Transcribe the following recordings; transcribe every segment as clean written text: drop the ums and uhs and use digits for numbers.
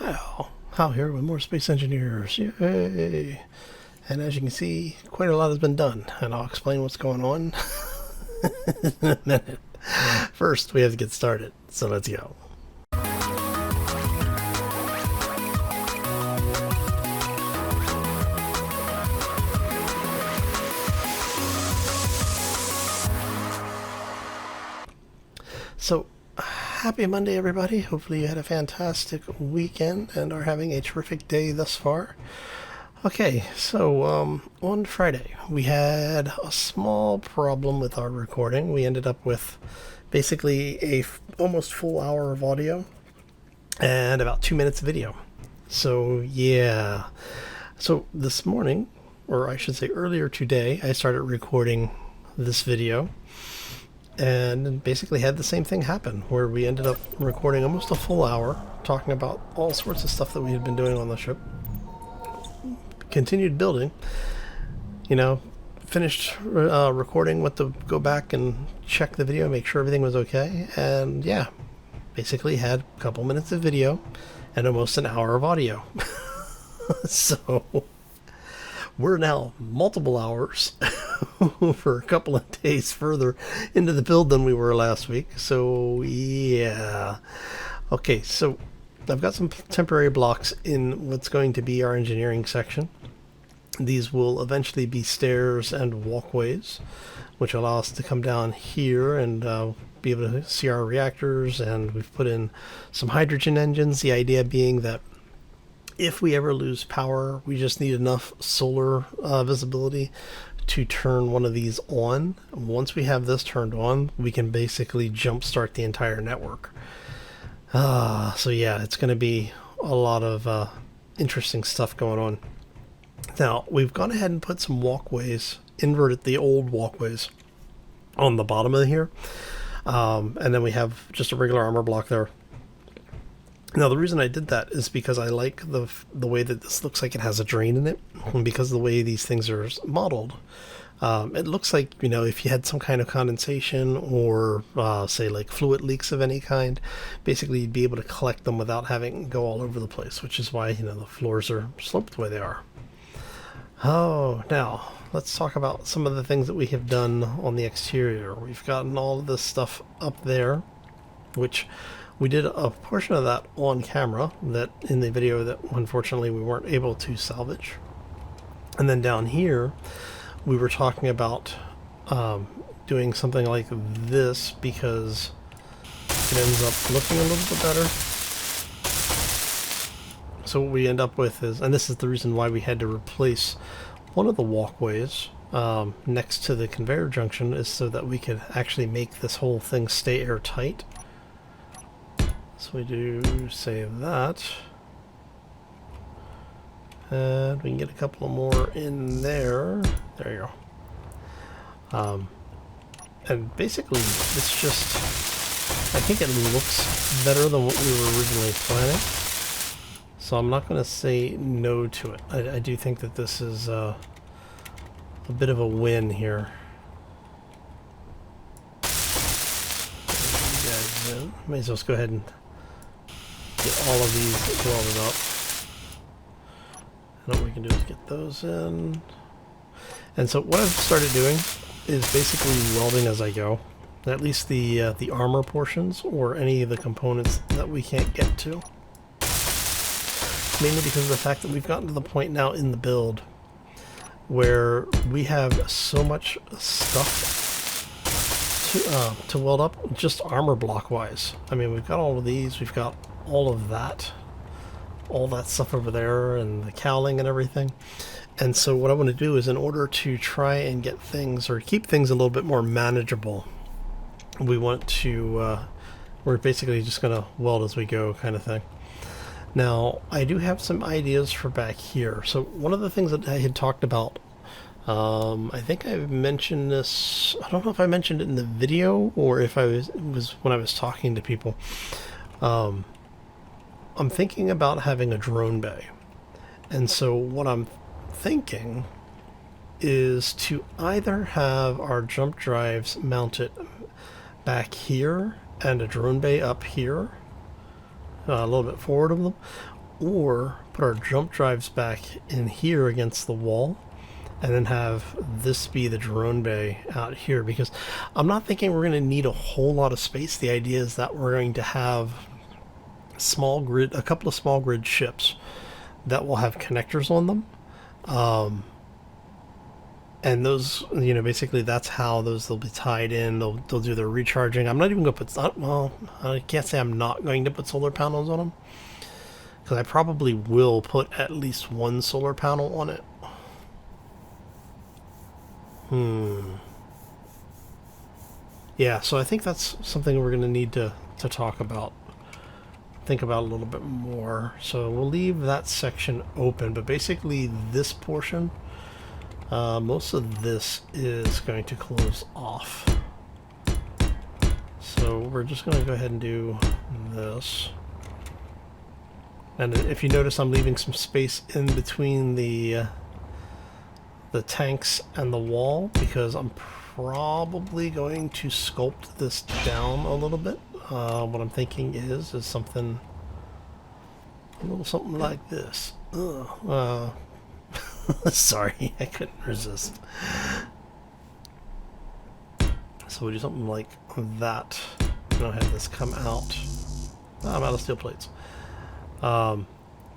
Hal here with more Space Engineers. Yay! And as you can see, quite a lot has been done, and I'll explain what's going on in a minute. First, we have to get started, so let's go. So, happy Monday, everybody. Hopefully you had a fantastic weekend and are having a terrific day thus far. Okay, so on Friday, we had a small problem with our recording. We ended up with basically a almost full hour of audio and about 2 minutes of video. So, yeah. So this morning, or I should say earlier today, I started recording this video and basically had the same thing happen, where we ended up recording almost a full hour talking about all sorts of stuff that we had been doing on the ship. Continued building, finished recording, went to go back and check the video, make sure everything was okay, and yeah, basically had a couple minutes of video and almost an hour of audio. So we're now multiple hours for a couple of days further into the build than we were last week. So yeah. Okay, so I've got some temporary blocks in what's going to be our engineering section. These will eventually be stairs and walkways, which allow us to come down here and be able to see our reactors. And we've put in some hydrogen engines, the idea being that if we ever lose power, we just need enough solar visibility to turn one of these on. Once we have this turned on, we can basically jumpstart the entire network. So yeah, it's going to be a lot of interesting stuff going on. Now, we've gone ahead and put some walkways, inverted the old walkways on the bottom of here. And then we have just a regular armor block there. Now, the reason I did that is because I like the way that this looks like it has a drain in it, and because of the way these things are modeled. It looks like, if you had some kind of condensation or, say, like fluid leaks of any kind, basically you'd be able to collect them without having to go all over the place, which is why, the floors are sloped the way they are. Oh, now, let's talk about some of the things that we have done on the exterior. We've gotten all of this stuff up there, which we did a portion of that on camera, that in the video that unfortunately we weren't able to salvage. And then down here, we were talking about doing something like this because it ends up looking a little bit better. So what we end up with is, and this is the reason why we had to replace one of the walkways next to the conveyor junction, is so that we could actually make this whole thing stay airtight. So we do save that. And we can get a couple more in there. There you go. And basically, it's just, I think it looks better than what we were originally planning. So I'm not going to say no to it. I do think that this is a bit of a win here. May as well just go ahead and get all of these welded up. And what we can do is get those in. And so what I've started doing is basically welding as I go. At least the armor portions or any of the components that we can't get to. Mainly because of the fact that we've gotten to the point now in the build where we have so much stuff to weld up, just armor block wise. I mean, we've got all of these, we've got all of that, all that stuff over there, and the cowling and everything. And so what I want to do is, in order to try and get things, or keep things a little bit more manageable, we want to, we're basically just going to weld as we go kind of thing. Now, I do have some ideas for back here. So one of the things that I had talked about, I think I mentioned this, I don't know if I mentioned it in the video or if it was when I was talking to people. I'm thinking about having a drone bay. And so what I'm thinking is to either have our jump drives mounted back here and a drone bay up here, a little bit forward of them, or put our jump drives back in here against the wall, and then have this be the drone bay out here, because I'm not thinking we're going to need a whole lot of space. The idea is that we're going to have a couple of small grid ships that will have connectors on them. And those, basically that's how they'll be tied in. They'll do their recharging. I'm not even going to put, well, I can't say I'm not going to put solar panels on them, because I probably will put at least one solar panel on it. Yeah, so I think that's something we're going to need to talk about. Think about a little bit more. So we'll leave that section open, but basically this portion, most of this is going to close off. So we're just going to go ahead and do this. And if you notice, I'm leaving some space in between the tanks and the wall, because I'm probably going to sculpt this down a little bit. What I'm thinking is something, a little something like this. Sorry, I couldn't resist. So we'll do something like that. I'll have this come out. I'm out of steel plates.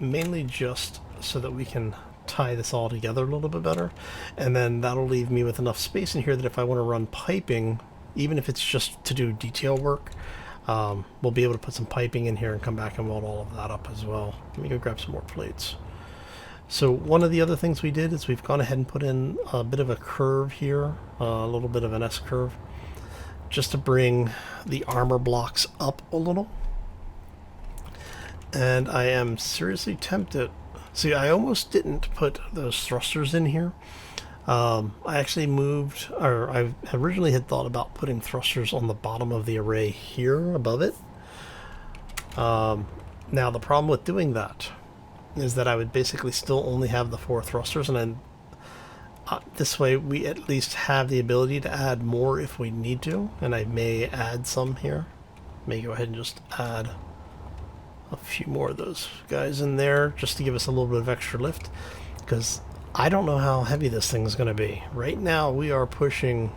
Mainly just so that we can tie this all together a little bit better, and then that'll leave me with enough space in here that if I want to run piping, even if it's just to do detail work, we'll be able to put some piping in here and come back and weld all of that up as well. Let me go grab some more plates. So one of the other things we did is we've gone ahead and put in a bit of a curve here, a little bit of an S curve, just to bring the armor blocks up a little. And I am seriously tempted. See, I almost didn't put those thrusters in here. I actually I originally had thought about putting thrusters on the bottom of the array here above it. Now the problem with doing that is that I would basically still only have the 4 thrusters, and then this way we at least have the ability to add more if we need to, and I may add some here. May go ahead and just add a few more of those guys in there just to give us a little bit of extra lift, because I don't know how heavy this thing is going to be. Right now we are pushing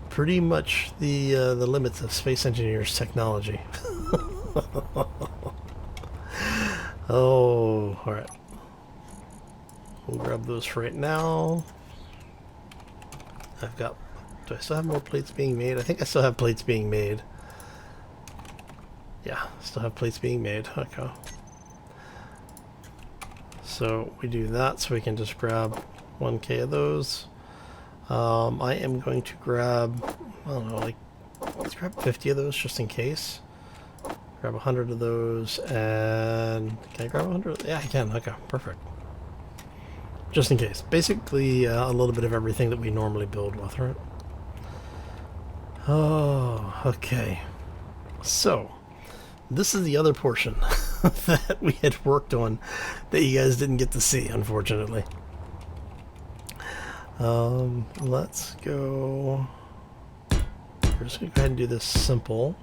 pretty much the limits of Space Engineers technology. Oh, alright. We'll grab those right now. Do I still have more plates being made? I think I still have plates being made. Yeah, still have plates being made. Okay. So we do that so we can just grab 1K of those. I am going to grab, I don't know, let's grab 50 of those just in case. Grab 100 of those, and can I grab 100? Yeah, I can. Okay, perfect. Just in case. Basically, a little bit of everything that we normally build with, right? Oh, okay. So, this is the other portion that we had worked on that you guys didn't get to see, unfortunately. Let's go. We're just going to go ahead and do this simple.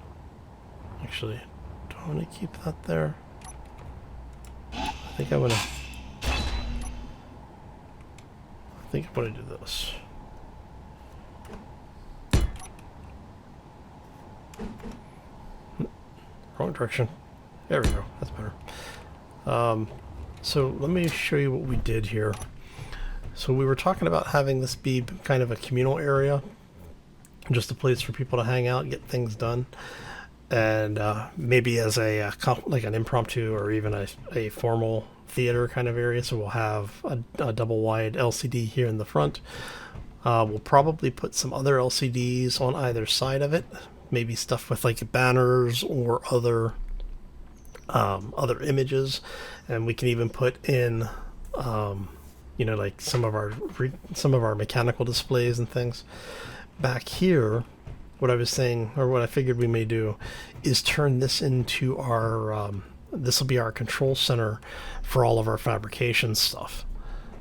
Actually, do I want to keep that there? I think I want to do this. Wrong direction. There we go. That's better. So let me show you what we did here. So we were talking about having this be kind of a communal area, just a place for people to hang out, get things done, and maybe as like an impromptu or even a formal theater kind of area. So we'll have a double wide LCD here in the front. We'll probably put some other LCDs on either side of it, maybe stuff with like banners or other images, and we can even put in like some of our mechanical displays and things. Back here, what I was saying, or what I figured we may do, is turn this into our this will be our control center for all of our fabrication stuff.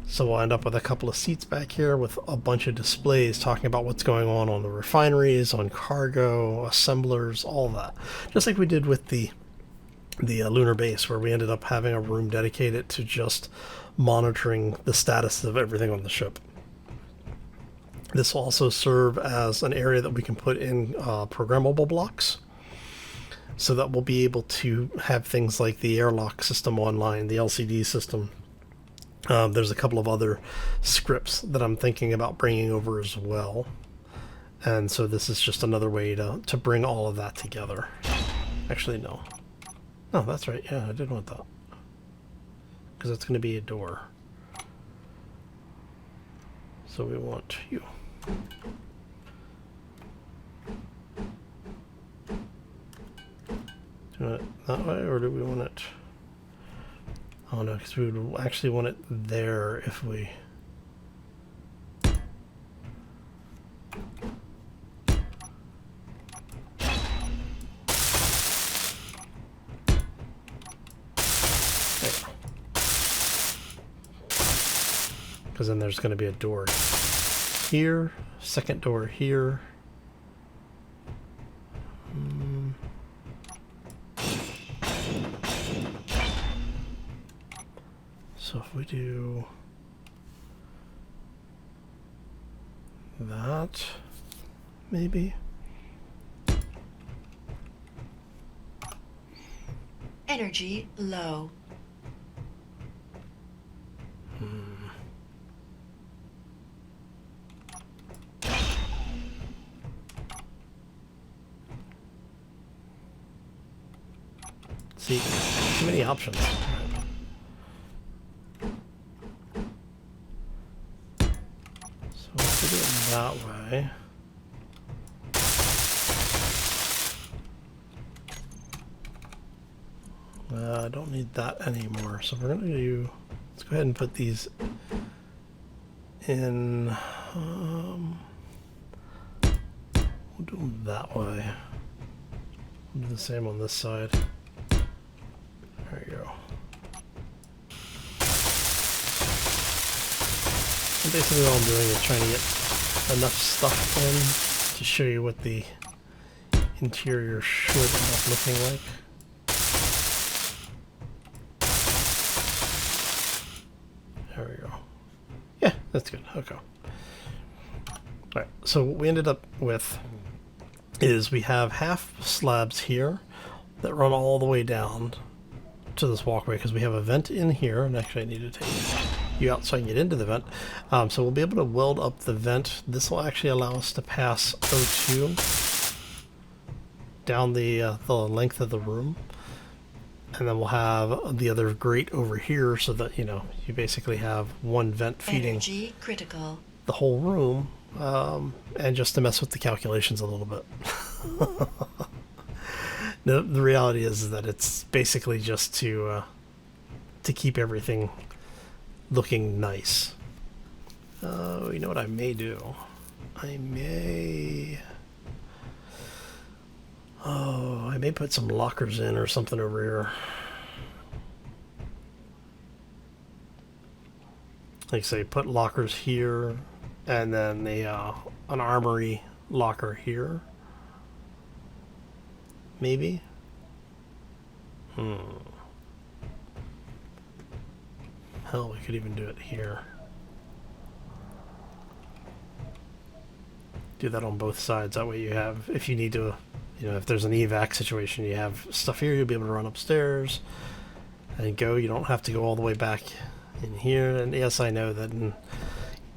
So we'll end up with a couple of seats back here with a bunch of displays talking about what's going on the refineries, on cargo, assemblers, all that. Just like we did with the the lunar base, where we ended up having a room dedicated to just monitoring the status of everything on the ship. This will also serve as an area that we can put in programmable blocks, so that we'll be able to have things like the airlock system online, the LCD system. There's a couple of other scripts that I'm thinking about bringing over as well. And so this is just another way to bring all of that together. Actually, no. No, that's right. Yeah, I did want that. Because that's going to be a door. So we want you. Do we want it that way, or do we want it... Oh no, because we would actually want it there if we... Because then there's going to be a door here, second door here. So if we do that, maybe. Energy low. See, too many options. So if we do it that way. I don't need that anymore. So we're going to do, let's go ahead and put these in, we'll do them that way. We'll do the same on this side. There you go. And basically all I'm doing is trying to get enough stuff in to show you what the interior should end up looking like. There we go. Yeah, that's good. Okay. Alright, so what we ended up with is we have half slabs here that run all the way down to this walkway, because we have a vent in here, and actually I need to take you out so I can get into the vent. So we'll be able to weld up the vent. This will actually allow us to pass O2 down the length of the room, and then we'll have the other grate over here, so that you basically have one vent feeding Energy critical. the whole room, and just to mess with the calculations a little bit. The reality is that it's basically just to keep everything looking nice. You know what I may do? I may put some lockers in or something over here. Like say, put lockers here, and then an armory locker here. Maybe? Hell, we could even do it here. Do that on both sides. That way you have, if you need to, if there's an evac situation, you have stuff here, you'll be able to run upstairs and go. You don't have to go all the way back in here. And yes, I know that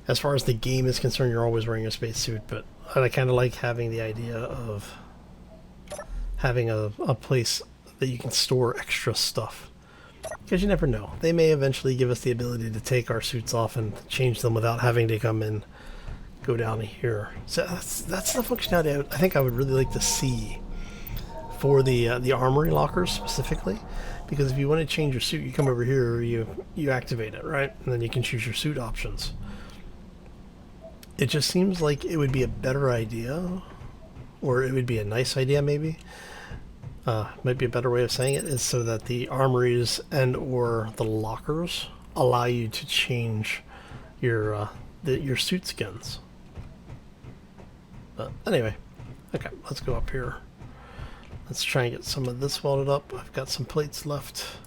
as far as the game is concerned, you're always wearing a spacesuit, but I kind of like having the idea of having a place that you can store extra stuff, because you never know, they may eventually give us the ability to take our suits off and change them without having to come and go down here. So that's the functionality I think I would really like to see for the armory lockers specifically, because if you want to change your suit, you come over here, you activate it, right, and then you can choose your suit options. It just seems like it would be a better idea, or it would be a nice idea maybe. Might be a better way of saying it, is so that the armories and or the lockers allow you to change your suit skins. But anyway, okay, let's go up here. Let's try and get some of this welded up. I've got some plates left.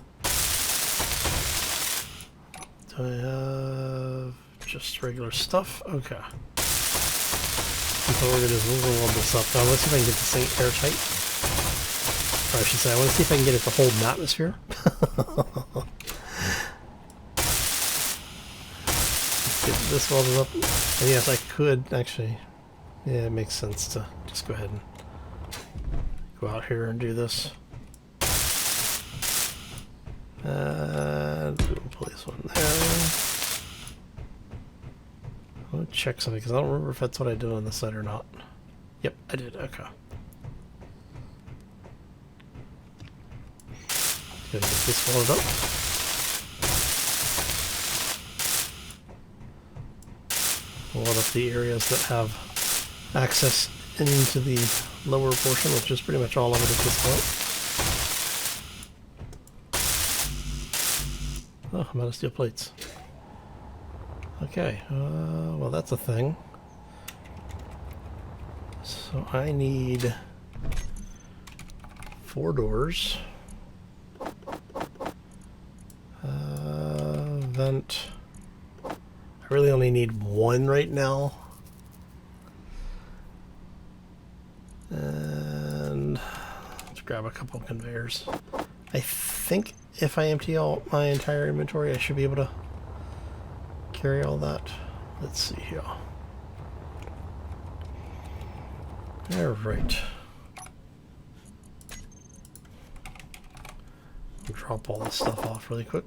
Do I have just regular stuff? Okay. So what we're going to do is we're going to weld this up. Now let's see if I can get this thing airtight. Or I should say, I want to see if I can get it to hold an atmosphere. Let's get this welded up. And yes, I could actually... Yeah, it makes sense to just go ahead and go out here and do this. And we'll pull this one there. I'm going to check something because I don't remember if that's what I did on this side or not. Yep, I did. Okay. Gotta get this welded up. Weld up the areas that have access into the lower portion, which is pretty much all of it at this point. Oh, I'm out of steel plates. Okay, well that's a thing. So I need 4 doors. Vent. I really only need 1 right now. And let's grab a couple conveyors. I think if I empty all my entire inventory, I should be able to carry all that. Let's see here. All right. Drop all this stuff off really quick.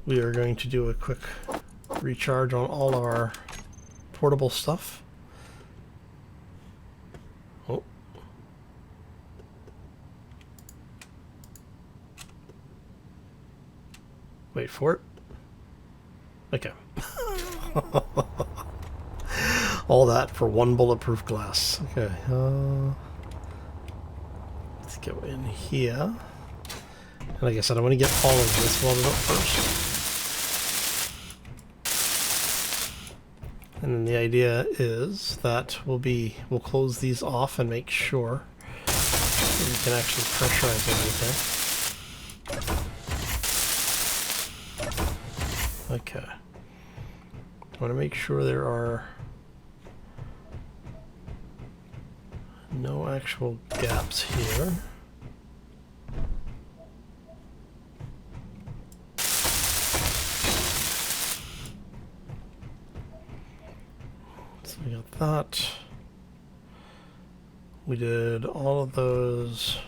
We are going to do a quick recharge on all of our portable stuff. Oh. Wait for it. Okay. All that for 1 bulletproof glass. Okay. Let's go in here. And like I said, I want to get all of this welded up first. And then the idea is that we'll close these off and make sure that we can actually pressurize everything. Okay. I want to make sure there are no actual gaps here. So we got that. We did all of those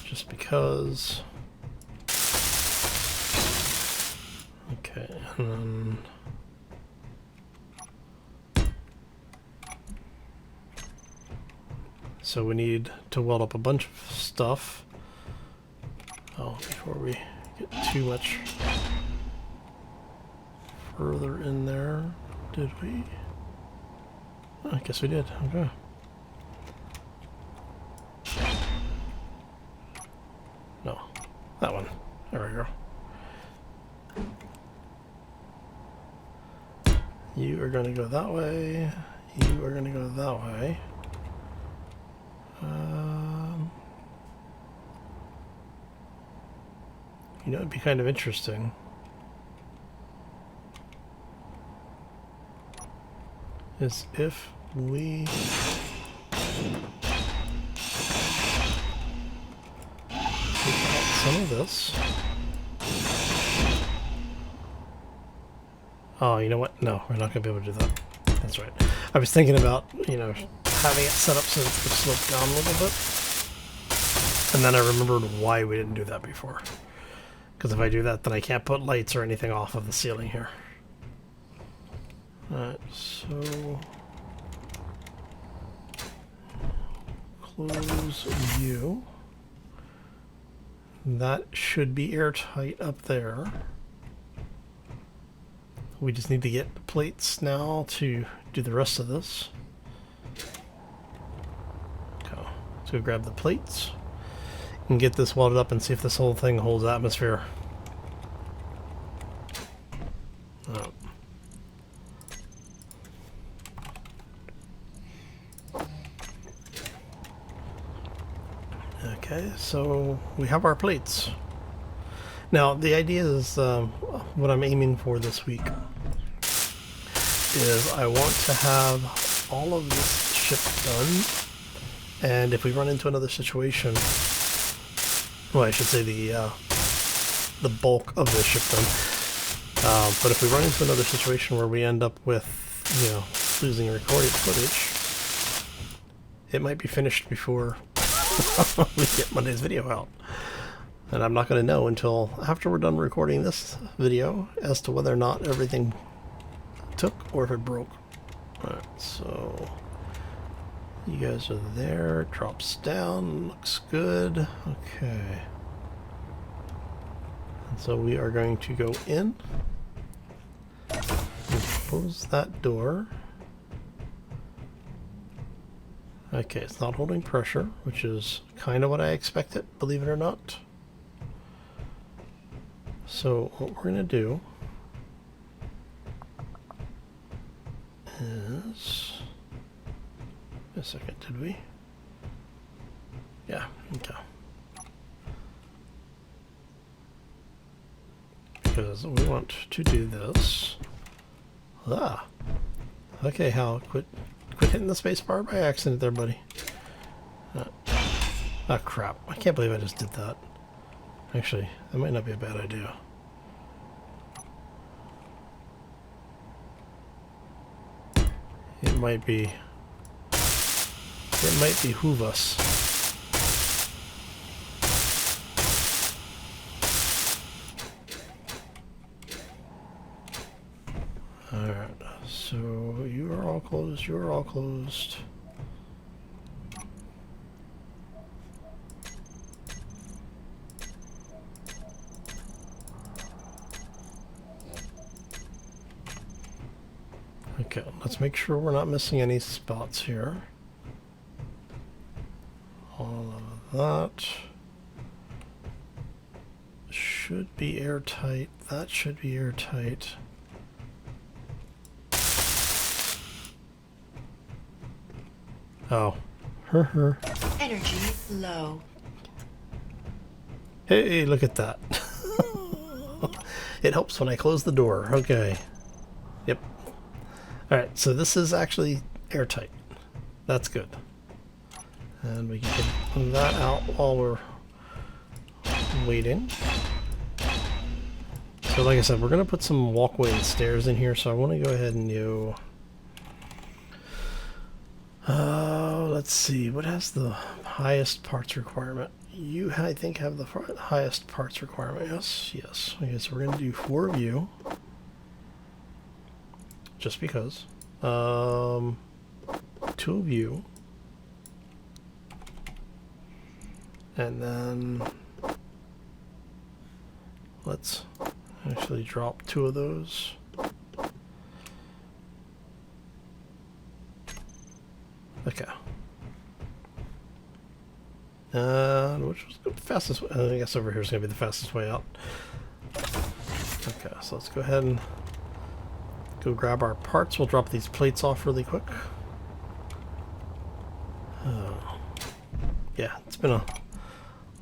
just because. Okay, and then so we need to weld up a bunch of stuff. Oh, before we get too much further in there, did we? Oh, I guess we did. Okay. No, that one. There we go. You are going to go that way. You are going to go that way. You know, it'd be kind of interesting. Is if we take out some of this. Oh, you know what? No, we're not going to be able to do that. That's right. I was thinking about, you know, having it set up so it could slope down a little bit. And then I remembered why we didn't do that before. Because if I do that, then I can't put lights or anything off of the ceiling here. Alright, so... close you. That should be airtight up there. We just need to get plates now to do the rest of this. Okay, let's go grab the plates and get this welded up and see if this whole thing holds atmosphere. Oh. so we have our plates. Now, the idea is what I'm aiming for this week is I want to have all of this ship done, and if we run into another situation, well, I should say the bulk of this ship done. But if we run into another situation where we end up with, losing recorded footage, it might be finished before we get Monday's video out. And I'm not going to know until after we're done recording this video as to whether or not everything took or if it broke. Alright, so you guys are there. Drops down. Looks good. Okay. And so we are going to go in and close that door. Okay, it's not holding pressure, which is kind of what I expected, believe it or not. So what we're going to do is... a second, did we? Yeah, okay. Because we want to do this. Ah! Okay, Hal, quit hitting the space bar by accident there, buddy. Ah, crap. I can't believe I just did that. Actually, that might not be a bad idea. It might behoove us. Alright, so you are all closed, you are all closed. Okay, let's make sure we're not missing any spots here. All of that should be airtight. That should be airtight. Oh. Energy low. Hey, look at that. It helps when I close the door. Okay. Yep. Alright, so this is actually airtight. That's good. And we can get that out while we're waiting. So like I said, we're going to put some walkway and stairs in here, so I want to go ahead and do... let's see, what has the highest parts requirement? You, I think, have the highest parts requirement. Yes. Okay, so we're going to do 4 of you. Just because. 2 of you. And then let's actually drop 2 of those. Okay. Which was the fastest way? I guess over here is going to be the fastest way out. Okay, so let's go ahead and go grab our parts. We'll drop these plates off really quick. Yeah, it's been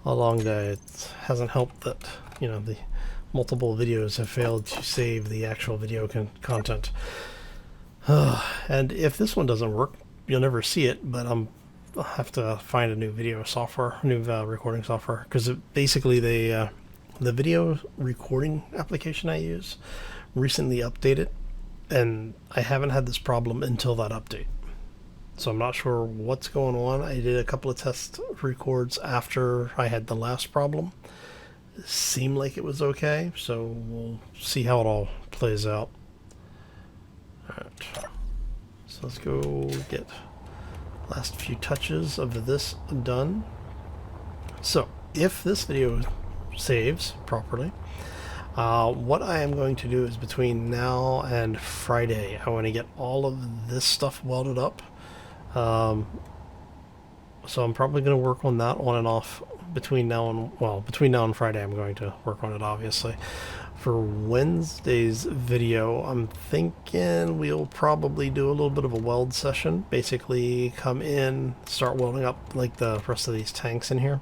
a long day. It hasn't helped that, the multiple videos have failed to save the actual video content. And if this one doesn't work, you'll never see it, but I'll have to find a new video software, new recording software, because basically the video recording application I use recently updated, and I haven't had this problem until that update. So I'm not sure what's going on. I did a couple of test records after I had the last problem. It seemed like it was okay, so we'll see how it all plays out. Alright. So let's go get last few touches of this done. So if this video saves properly, what I am going to do is between now and Friday, I want to get all of this stuff welded up. So I'm probably going to work on that on and off between now and Friday. I'm going to work on it, obviously. For Wednesday's video, I'm thinking we'll probably do a little bit of a weld session. Basically come in, start welding up like the rest of these tanks in here.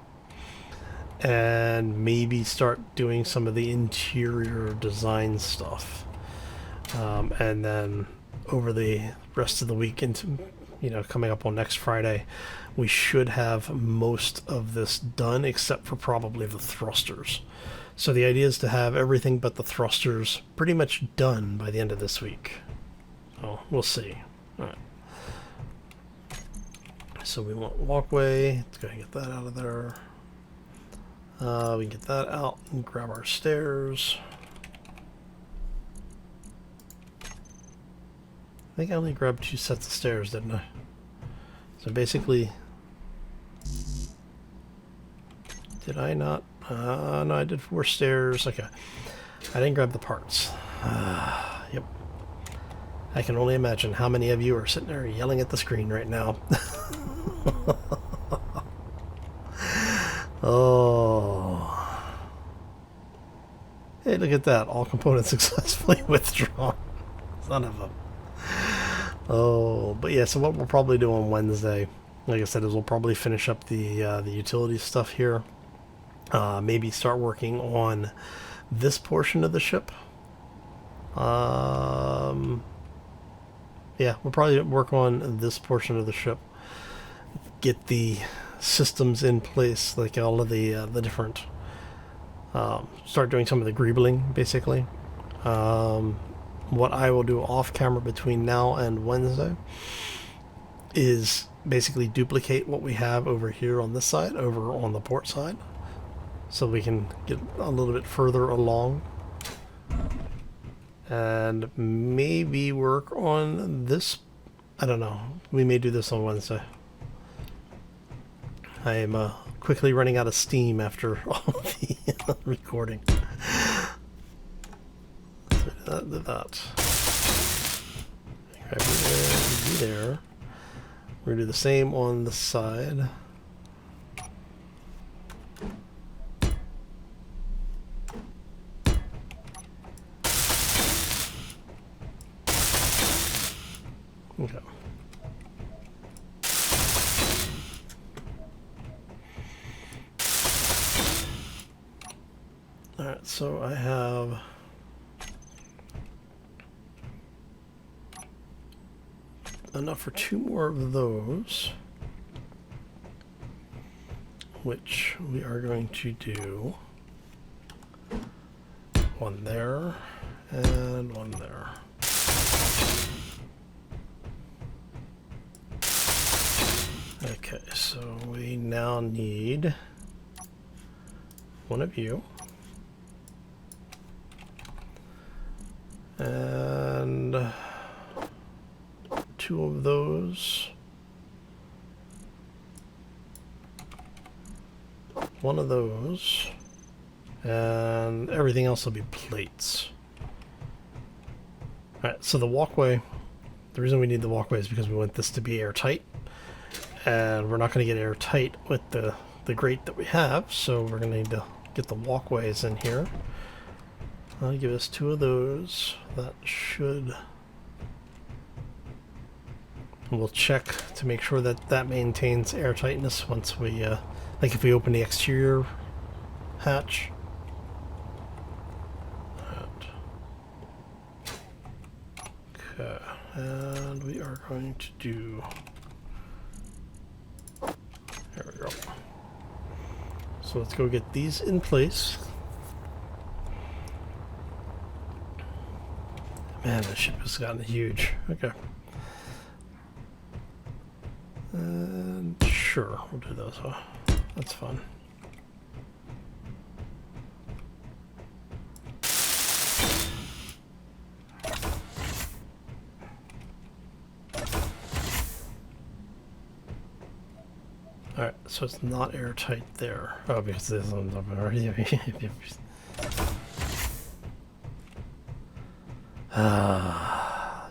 and maybe start doing some of the interior design stuff. And then over the rest of the week into, coming up on next Friday, we should have most of this done except for probably the thrusters. So the idea is to have everything but the thrusters pretty much done by the end of this week. Oh, we'll see. All right. So we want walkway. Let's go ahead and get that out of there. We can get that out and grab our stairs. I think I only grabbed 2 sets of stairs, didn't I? So basically, did I not? No, I did 4 stairs. Okay. I didn't grab the parts. Yep. I can only imagine how many of you are sitting there yelling at the screen right now. Oh. Hey, look at that. All components successfully withdrawn. Son of a... Oh, but yeah, so what we'll probably do on Wednesday, like I said, is we'll probably finish up the utility stuff here. Maybe start working on this portion of the ship. Yeah, we'll probably work on this portion of the ship. Get the systems in place, like all of the different... start doing some of the greebling, basically. What I will do off camera between now and Wednesday is basically duplicate what we have over here on this side, over on the port side, so we can get a little bit further along, and maybe work on this. I don't know. We may do this on Wednesday. I am quickly running out of steam after all of the recording. Do that. Grab you there. We're gonna do the same on the side. Okay. All right, so I have enough for 2 more of those, which we are going to do 1 there and 1 there. Okay, so we now need 1 of you and 2 of those, 1 of those, and everything else will be plates. Alright, so the walkway, the reason we need the walkway is because we want this to be airtight, and we're not going to get airtight with the grate that we have, so we're going to need to get the walkways in here. I'll give us 2 of those. That should... We'll check to make sure that that maintains airtightness once we, like if we open the exterior hatch. Okay, and we are going to do... There we go. So let's go get these in place. Man, this ship has gotten huge. Okay. And sure, we'll do those. That's fun. Alright, so it's not airtight there. Oh, because this one's up already.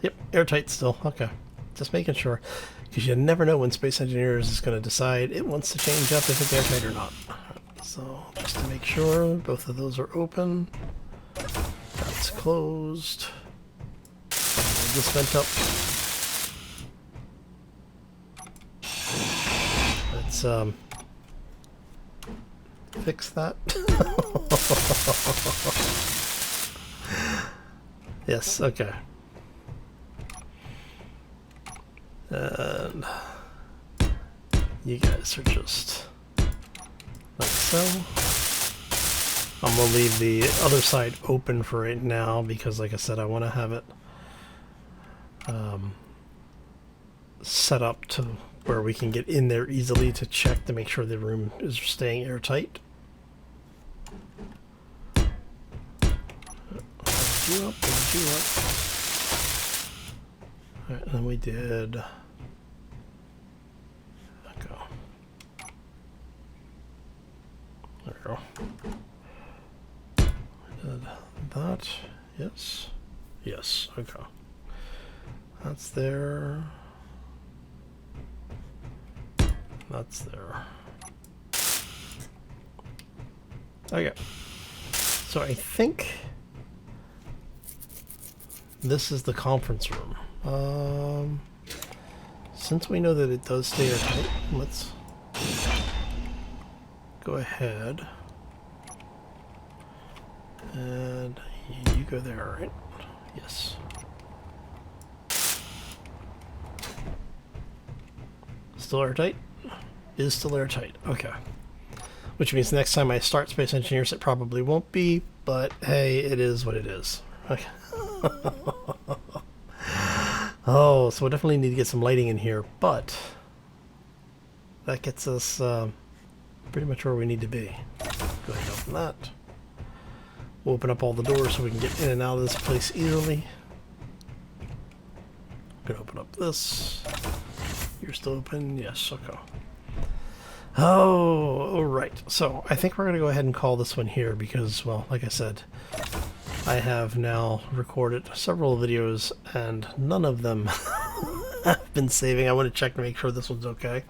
Yep, airtight still. Okay. Just making sure. Because you never know when Space Engineers is going to decide it wants to change up if it's airtight or not. So, just to make sure, both of those are open. That's closed. This vent up. Let's fix that? Yes, okay. And you guys are just like so. I'm gonna leave the other side open for right now because, like I said, I want to have it set up to where we can get in there easily to check to make sure the room is staying airtight. You up, you up. Alright, and then we did. Go. There we go. Did that. Yes. Yes. Okay. That's there. That's there. Okay. So I think this is the conference room. Since we know that it does stay airtight, let's go ahead and you go there, right? Yes. Still airtight? Is still airtight. Okay. Which means next time I start Space Engineers it probably won't be, but hey, it is what it is. Okay. Oh, so we definitely need to get some lighting in here, but that gets us pretty much where we need to be. Go ahead and open that. We'll open up all the doors so we can get in and out of this place easily. Gonna open up this. You're still open? Yes, okay. Oh, alright. So I think we're going to go ahead and call this one here because, well, like I said, I have now recorded several videos and none of them have been saving. I want to check to make sure this one's okay.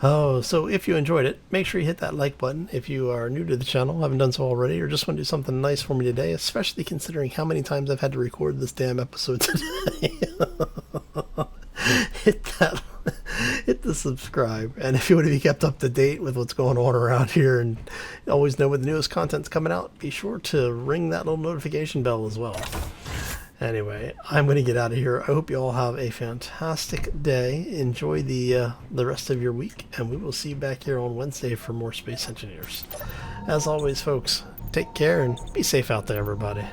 Oh, so if you enjoyed it, make sure you hit that like button. If you are new to the channel, haven't done so already, or just want to do something nice for me today, especially considering how many times I've had to record this damn episode today. Hit the subscribe, and if you want to be kept up to date with what's going on around here and always know when the newest content's coming out, be sure to ring that little notification bell as well. Anyway, I'm going to get out of here. I hope you all have a fantastic day. Enjoy the rest of your week, and we will see you back here on Wednesday for more Space Engineers. As always, folks, take care and be safe out there, everybody.